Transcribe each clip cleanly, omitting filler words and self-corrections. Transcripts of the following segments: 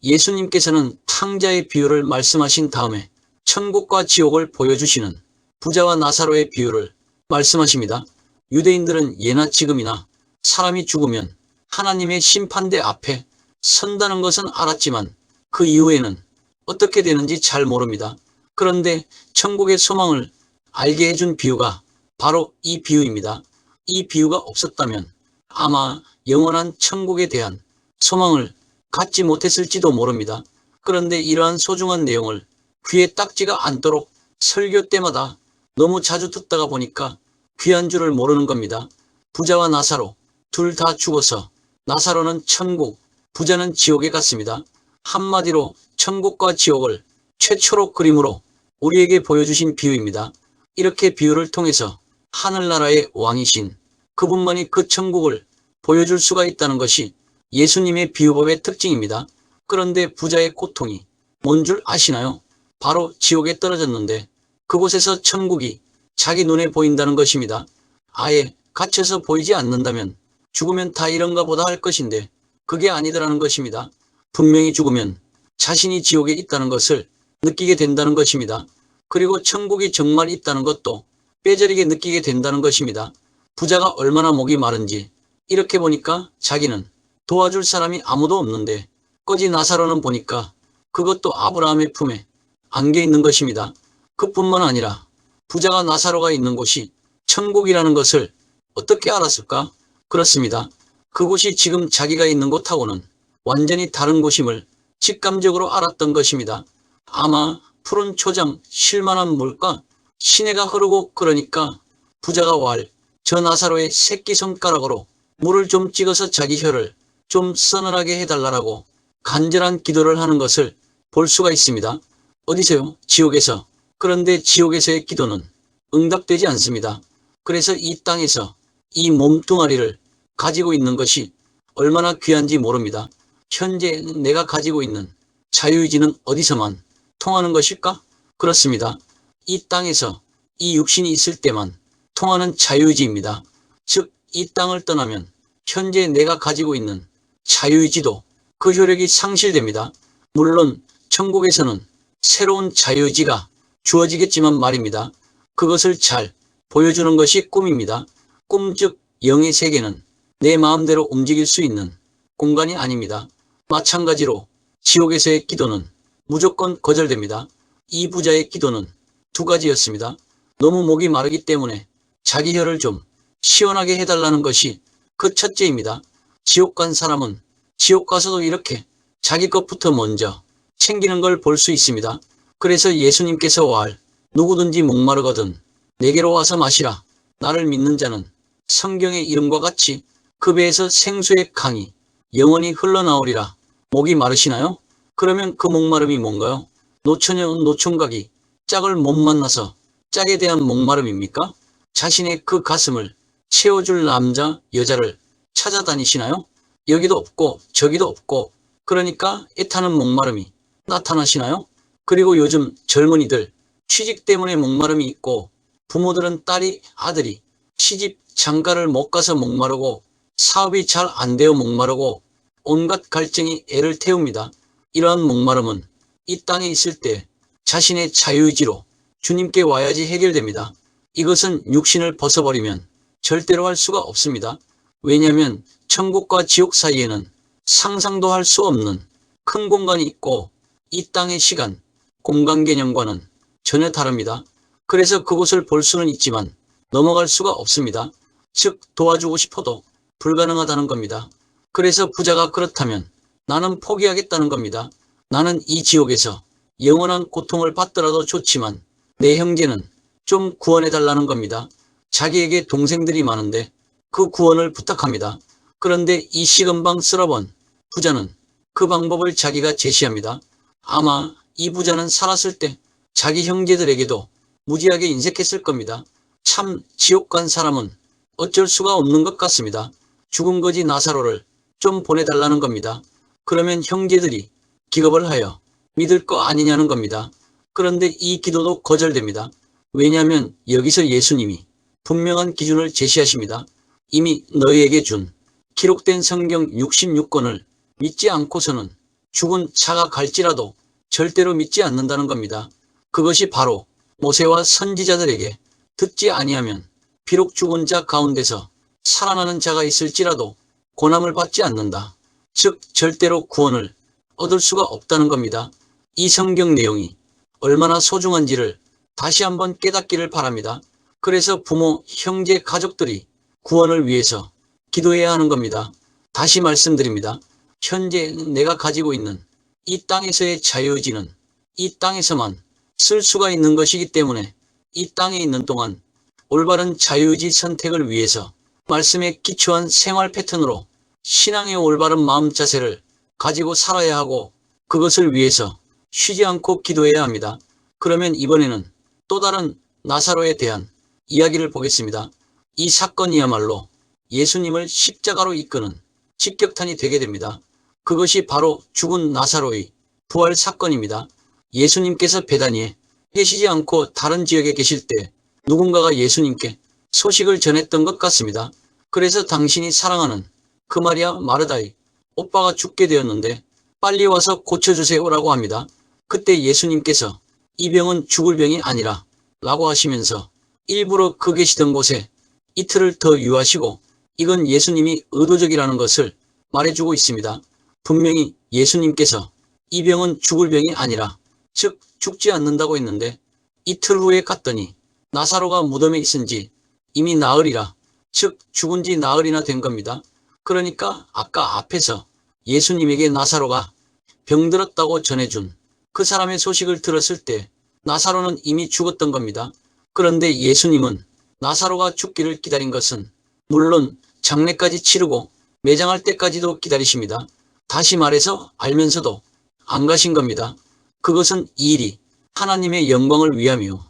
예수님께서는 탕자의 비유를 말씀하신 다음에 천국과 지옥을 보여주시는 부자와 나사로의 비유를 말씀하십니다. 유대인들은 예나 지금이나 사람이 죽으면 하나님의 심판대 앞에 선다는 것은 알았지만 그 이후에는 어떻게 되는지 잘 모릅니다. 그런데 천국의 소망을 알게 해준 비유가 바로 이 비유입니다. 이 비유가 없었다면 아마 영원한 천국에 대한 소망을 갖지 못했을지도 모릅니다. 그런데 이러한 소중한 내용을 귀에 딱지가 않도록 설교 때마다 너무 자주 듣다가 보니까 귀한 줄을 모르는 겁니다. 부자와 나사로 둘 다 죽어서 나사로는 천국, 부자는 지옥에 갔습니다. 한마디로 천국과 지옥을 최초로 그림으로 우리에게 보여주신 비유입니다. 이렇게 비유를 통해서 하늘나라의 왕이신 그분만이 그 천국을 보여줄 수가 있다는 것이 예수님의 비유법의 특징입니다. 그런데 부자의 고통이 뭔 줄 아시나요? 바로 지옥에 떨어졌는데 그곳에서 천국이 자기 눈에 보인다는 것입니다. 아예 갇혀서 보이지 않는다면 죽으면 다 이런가 보다 할 것인데 그게 아니더라는 것입니다. 분명히 죽으면 자신이 지옥에 있다는 것을 느끼게 된다는 것입니다. 그리고 천국이 정말 있다는 것도 뼈저리게 느끼게 된다는 것입니다. 부자가 얼마나 목이 마른지 이렇게 보니까 자기는 도와줄 사람이 아무도 없는데 꺼지 나사로는 보니까 그것도 아브라함의 품에 안겨 있는 것입니다. 그뿐만 아니라 부자가 나사로가 있는 곳이 천국이라는 것을 어떻게 알았을까? 그렇습니다. 그곳이 지금 자기가 있는 곳하고는 완전히 다른 곳임을 직감적으로 알았던 것입니다. 아마 푸른 초장, 실만한 물가, 시내가 흐르고 그러니까 부자가 왈 저 나사로의 새끼손가락으로 물을 좀 찍어서 자기 혀를 좀 서늘하게 해달라고 간절한 기도를 하는 것을 볼 수가 있습니다. 어디서요? 지옥에서. 그런데 지옥에서의 기도는 응답되지 않습니다. 그래서 이 땅에서 이 몸뚱아리를 가지고 있는 것이 얼마나 귀한지 모릅니다. 현재 내가 가지고 있는 자유의지는 어디서만 통하는 것일까? 그렇습니다. 이 땅에서 이 육신이 있을 때만 통하는 자유의지입니다. 즉, 이 땅을 떠나면 현재 내가 가지고 있는 자유의지도 그 효력이 상실됩니다. 물론 천국에서는 새로운 자유의지가 주어지겠지만 말입니다. 그것을 잘 보여주는 것이 꿈입니다. 꿈 즉 영의 세계는 내 마음대로 움직일 수 있는 공간이 아닙니다. 마찬가지로 지옥에서의 기도는 무조건 거절됩니다. 이 부자의 기도는 두 가지였습니다. 너무 목이 마르기 때문에 자기 혀를 좀 시원하게 해달라는 것이 그 첫째입니다. 지옥 간 사람은 지옥 가서도 이렇게 자기 것부터 먼저 챙기는 걸 볼 수 있습니다. 그래서 예수님께서 왈 누구든지 목마르거든 내게로 와서 마시라. 나를 믿는 자는 성경의 이름과 같이 그 배에서 생수의 강이 영원히 흘러나오리라. 목이 마르시나요? 그러면 그 목마름이 뭔가요? 노처녀 노총각이 짝을 못 만나서 짝에 대한 목마름입니까? 자신의 그 가슴을 채워줄 남자, 여자를 찾아다니시나요? 여기도 없고 저기도 없고 그러니까 애타는 목마름이 나타나시나요? 그리고 요즘 젊은이들 취직 때문에 목마름이 있고 부모들은 딸이 아들이 시집 장가를 못 가서 목마르고 사업이 잘 안 되어 목마르고 온갖 갈증이 애를 태웁니다. 이러한 목마름은 이 땅에 있을 때 자신의 자유의지로 주님께 와야지 해결됩니다. 이것은 육신을 벗어버리면 절대로 할 수가 없습니다. 왜냐하면 천국과 지옥 사이에는 상상도 할 수 없는 큰 공간이 있고 이 땅의 시간, 공간 개념과는 전혀 다릅니다. 그래서 그곳을 볼 수는 있지만 넘어갈 수가 없습니다. 즉 도와주고 싶어도 불가능하다는 겁니다. 그래서 부자가 그렇다면 나는 포기하겠다는 겁니다. 나는 이 지옥에서 영원한 고통을 받더라도 좋지만 내 형제는 좀 구원해달라는 겁니다. 자기에게 동생들이 많은데 그 구원을 부탁합니다. 그런데 이 시금방 쓸어본 부자는 그 방법을 자기가 제시합니다. 아마 이 부자는 살았을 때 자기 형제들에게도 무지하게 인색했을 겁니다. 참 지옥 간 사람은 어쩔 수가 없는 것 같습니다. 죽은 거지 나사로를 좀 보내달라는 겁니다. 그러면 형제들이 기겁을 하여 믿을 거 아니냐는 겁니다. 그런데 이 기도도 거절됩니다. 왜냐하면 여기서 예수님이 분명한 기준을 제시하십니다. 이미 너희에게 준 기록된 성경 66권을 믿지 않고서는 죽은 차가 갈지라도 절대로 믿지 않는다는 겁니다. 그것이 바로 모세와 선지자들에게 듣지 아니하면 비록 죽은 자 가운데서 살아나는 자가 있을지라도 고난을 받지 않는다. 즉 절대로 구원을 얻을 수가 없다는 겁니다. 이 성경 내용이 얼마나 소중한지를 다시 한번 깨닫기를 바랍니다. 그래서 부모, 형제, 가족들이 구원을 위해서 기도해야 하는 겁니다. 다시 말씀드립니다. 현재 내가 가지고 있는 이 땅에서의 자유의지는 이 땅에서만 쓸 수가 있는 것이기 때문에 이 땅에 있는 동안 올바른 자유의지 선택을 위해서 말씀에 기초한 생활 패턴으로 신앙의 올바른 마음 자세를 가지고 살아야 하고 그것을 위해서 쉬지 않고 기도해야 합니다. 그러면 이번에는 또 다른 나사로에 대한 이야기를 보겠습니다. 이 사건이야말로 예수님을 십자가로 이끄는 직격탄이 되게 됩니다. 그것이 바로 죽은 나사로의 부활 사건입니다. 예수님께서 베다니에 계시지 않고 다른 지역에 계실 때 누군가가 예수님께 소식을 전했던 것 같습니다. 그래서 당신이 사랑하는 그 마리아 마르다의 오빠가 죽게 되었는데 빨리 와서 고쳐주세요라고 합니다. 그때 예수님께서 이 병은 죽을 병이 아니라 라고 하시면서 일부러 그 계시던 곳에 이틀을 더 유하시고 이건 예수님이 의도적이라는 것을 말해주고 있습니다. 분명히 예수님께서 이 병은 죽을 병이 아니라 즉 죽지 않는다고 했는데 이틀 후에 갔더니 나사로가 무덤에 있은지 이미 나흘이라 즉 죽은 지 나흘이나 된 겁니다. 그러니까 아까 앞에서 예수님에게 나사로가 병들었다고 전해준 그 사람의 소식을 들었을 때 나사로는 이미 죽었던 겁니다. 그런데 예수님은 나사로가 죽기를 기다린 것은 물론 장례까지 치르고 매장할 때까지도 기다리십니다. 다시 말해서 알면서도 안 가신 겁니다. 그것은 이 일이 하나님의 영광을 위함이요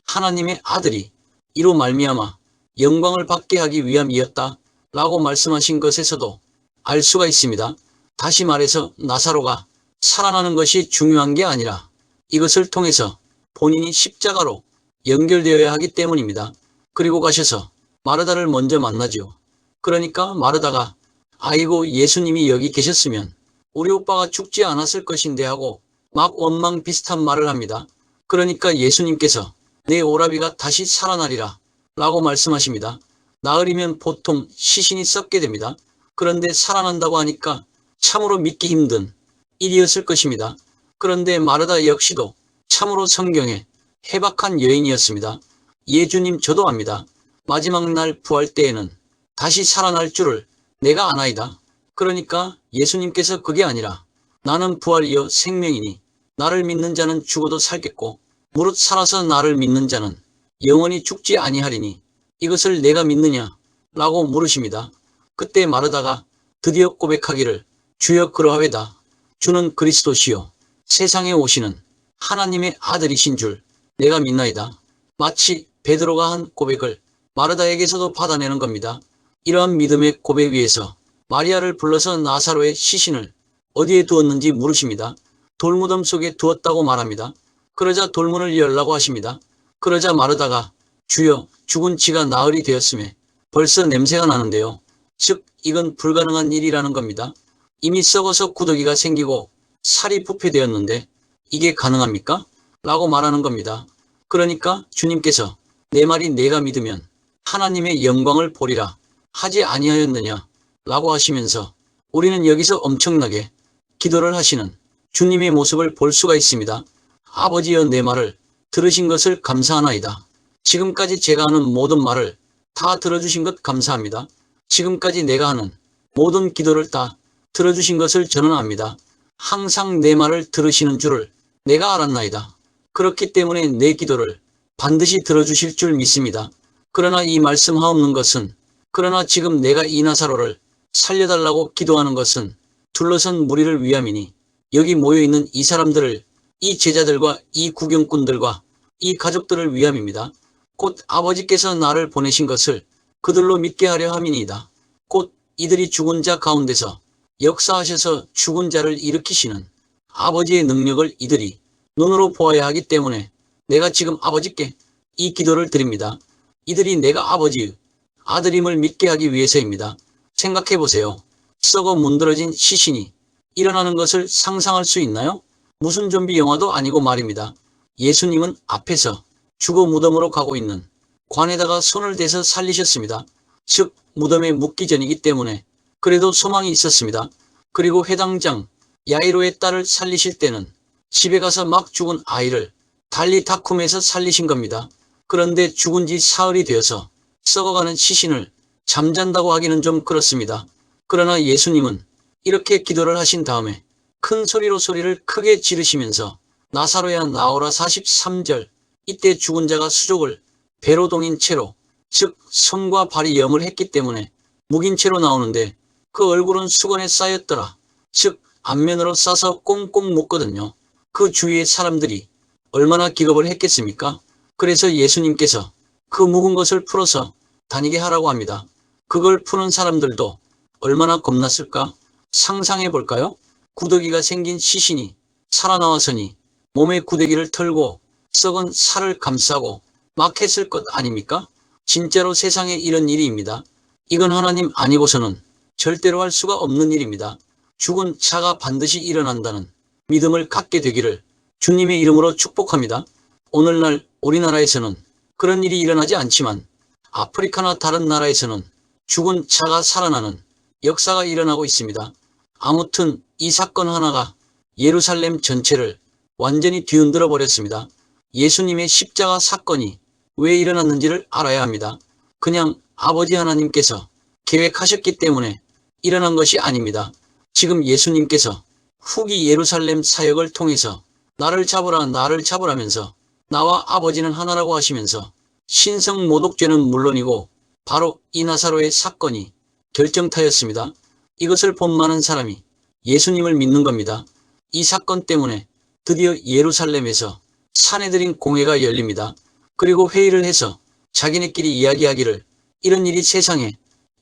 하나님의 아들이 이로 말미암아 영광을 받게 하기 위함이었다 라고 말씀하신 것에서도 알 수가 있습니다. 다시 말해서 나사로가 살아나는 것이 중요한 게 아니라 이것을 통해서 본인이 십자가로 연결되어야 하기 때문입니다. 그리고 가셔서 마르다를 먼저 만나지요. 그러니까 마르다가 아이고 예수님이 여기 계셨으면 우리 오빠가 죽지 않았을 것인데 하고 막 원망 비슷한 말을 합니다. 그러니까 예수님께서 내 오라비가 다시 살아나리라 라고 말씀하십니다. 나흘이면 보통 시신이 썩게 됩니다. 그런데 살아난다고 하니까 참으로 믿기 힘든 일이었을 것입니다. 그런데 마르다 역시도 참으로 성경에 해박한 여인이었습니다. 예수님 저도 압니다. 마지막 날 부활 때에는 다시 살아날 줄을 내가 아나이다. 그러니까 예수님께서 그게 아니라 나는 부활이요 생명이니 나를 믿는 자는 죽어도 살겠고 무릇 살아서 나를 믿는 자는 영원히 죽지 아니하리니 이것을 내가 믿느냐 라고 물으십니다. 그때 마르다가 드디어 고백하기를 주여 그러하외다. 주는 그리스도시요 세상에 오시는 하나님의 아들이신 줄 내가 믿나이다. 마치 베드로가 한 고백을 마르다에게서도 받아내는 겁니다. 이러한 믿음의 고백 위에서 마리아를 불러서 나사로의 시신을 어디에 두었는지 물으십니다. 돌무덤 속에 두었다고 말합니다. 그러자 돌문을 열라고 하십니다. 그러자 마르다가 주여 죽은 지가 나흘이 되었음에 벌써 냄새가 나는데요. 즉 이건 불가능한 일이라는 겁니다. 이미 썩어서 구더기가 생기고 살이 부패되었는데 이게 가능합니까? 라고 말하는 겁니다. 그러니까 주님께서 내 말이 내가 믿으면 하나님의 영광을 보리라 하지 아니하였느냐 라고 하시면서 우리는 여기서 엄청나게 기도를 하시는 주님의 모습을 볼 수가 있습니다. 아버지여 내 말을 들으신 것을 감사하나이다. 지금까지 제가 하는 모든 말을 다 들어주신 것 감사합니다. 지금까지 내가 하는 모든 기도를 다 들어주신 것을 저는 압니다. 항상 내 말을 들으시는 줄을 내가 알았나이다. 그렇기 때문에 내 기도를 반드시 들어주실 줄 믿습니다. 그러나 이 말씀하옵는 것은 그러나 지금 내가 이 나사로를 살려달라고 기도하는 것은 둘러선 무리를 위함이니 여기 모여있는 이 사람들을 이 제자들과 이 구경꾼들과 이 가족들을 위함입니다. 곧 아버지께서 나를 보내신 것을 그들로 믿게 하려 함이니이다. 곧 이들이 죽은 자 가운데서 역사하셔서 죽은 자를 일으키시는 아버지의 능력을 이들이 눈으로 보아야 하기 때문에 내가 지금 아버지께 이 기도를 드립니다. 이들이 내가 아버지의 아들임을 믿게 하기 위해서입니다. 생각해보세요. 썩어 문드러진 시신이 일어나는 것을 상상할 수 있나요? 무슨 좀비 영화도 아니고 말입니다. 예수님은 앞에서 죽어 무덤으로 가고 있는 관에다가 손을 대서 살리셨습니다. 즉 무덤에 묻기 전이기 때문에 그래도 소망이 있었습니다. 그리고 회당장 야이로의 딸을 살리실 때는 집에 가서 막 죽은 아이를 달리 다쿰에서 살리신 겁니다. 그런데 죽은 지 사흘이 되어서 썩어가는 시신을 잠잔다고 하기는 좀 그렇습니다. 그러나 예수님은 이렇게 기도를 하신 다음에 큰 소리로 소리를 크게 지르시면서 나사로야 나오라 43절, 이때 죽은 자가 수족을 배로 동인 채로, 즉 손과 발이 염을 했기 때문에 묵인 채로 나오는데 그 얼굴은 수건에 쌓였더라. 즉 앞면으로 싸서 꽁꽁 묶거든요. 그 주위의 사람들이 얼마나 기겁을 했겠습니까? 그래서 예수님께서 그 묵은 것을 풀어서 다니게 하라고 합니다. 그걸 푸는 사람들도 얼마나 겁났을까? 상상해 볼까요? 구더기가 생긴 시신이 살아나와서니 몸에 구더기를 털고 썩은 살을 감싸고 막 했을 것 아닙니까? 진짜로 세상에 이런 일이입니다. 이건 하나님 아니고서는 절대로 할 수가 없는 일입니다. 죽은 자가 반드시 일어난다는 믿음을 갖게 되기를 주님의 이름으로 축복합니다. 오늘날 우리나라에서는 그런 일이 일어나지 않지만 아프리카나 다른 나라에서는 죽은 자가 살아나는 역사가 일어나고 있습니다. 아무튼 이 사건 하나가 예루살렘 전체를 완전히 뒤흔들어 버렸습니다. 예수님의 십자가 사건이 왜 일어났는지를 알아야 합니다. 그냥 아버지 하나님께서 계획하셨기 때문에 일어난 것이 아닙니다. 지금 예수님께서 후기 예루살렘 사역을 통해서 나를 잡으라면서 나와 아버지는 하나라고 하시면서 신성 모독죄는 물론이고 바로 이 나사로의 사건이 결정타였습니다. 이것을 본 많은 사람이 예수님을 믿는 겁니다. 이 사건 때문에 드디어 예루살렘에서 사내들인 공회가 열립니다. 그리고 회의를 해서 자기네끼리 이야기하기를 이런 일이 세상에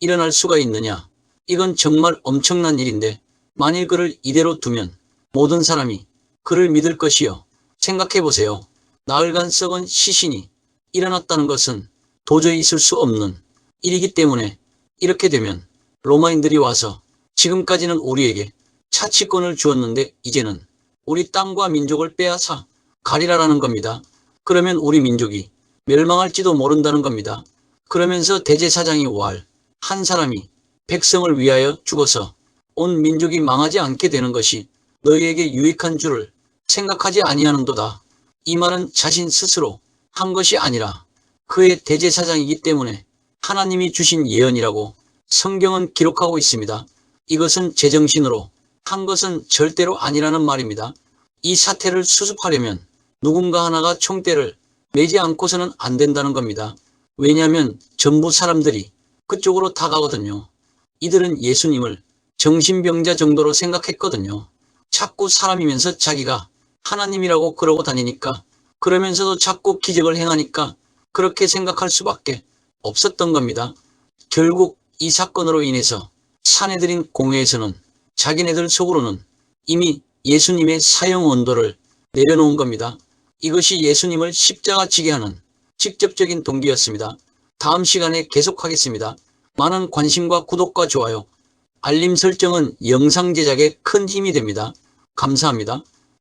일어날 수가 있느냐. 이건 정말 엄청난 일인데 만일 그를 이대로 두면 모든 사람이 그를 믿을 것이요. 생각해보세요. 나흘간 썩은 시신이 일어났다는 것은 도저히 있을 수 없는 일이기 때문에 이렇게 되면 로마인들이 와서 지금까지는 우리에게 차치권을 주었는데 이제는 우리 땅과 민족을 빼앗아 가리라라는 겁니다. 그러면 우리 민족이 멸망할지도 모른다는 겁니다. 그러면서 대제사장이 왈 한 사람이 백성을 위하여 죽어서 온 민족이 망하지 않게 되는 것이 너희에게 유익한 줄을 생각하지 아니하는도다. 이 말은 자신 스스로 한 것이 아니라 그의 대제사장이기 때문에 하나님이 주신 예언이라고 성경은 기록하고 있습니다. 이것은 제정신으로 한 것은 절대로 아니라는 말입니다. 이 사태를 수습하려면 누군가 하나가 총대를 매지 않고서는 안 된다는 겁니다. 왜냐하면 전부 사람들이 그쪽으로 다 가거든요. 이들은 예수님을 정신병자 정도로 생각했거든요. 자꾸 사람이면서 자기가 하나님이라고 그러고 다니니까, 그러면서도 자꾸 기적을 행하니까 그렇게 생각할 수밖에 없었던 겁니다. 결국 이 사건으로 인해서 사내들인 공회에서는 자기네들 속으로는 이미 예수님의 사형 언도를 내려놓은 겁니다. 이것이 예수님을 십자가 지게 하는 직접적인 동기였습니다. 다음 시간에 계속하겠습니다. 많은 관심과 구독과 좋아요, 알림 설정은 영상 제작에 큰 힘이 됩니다. 감사합니다.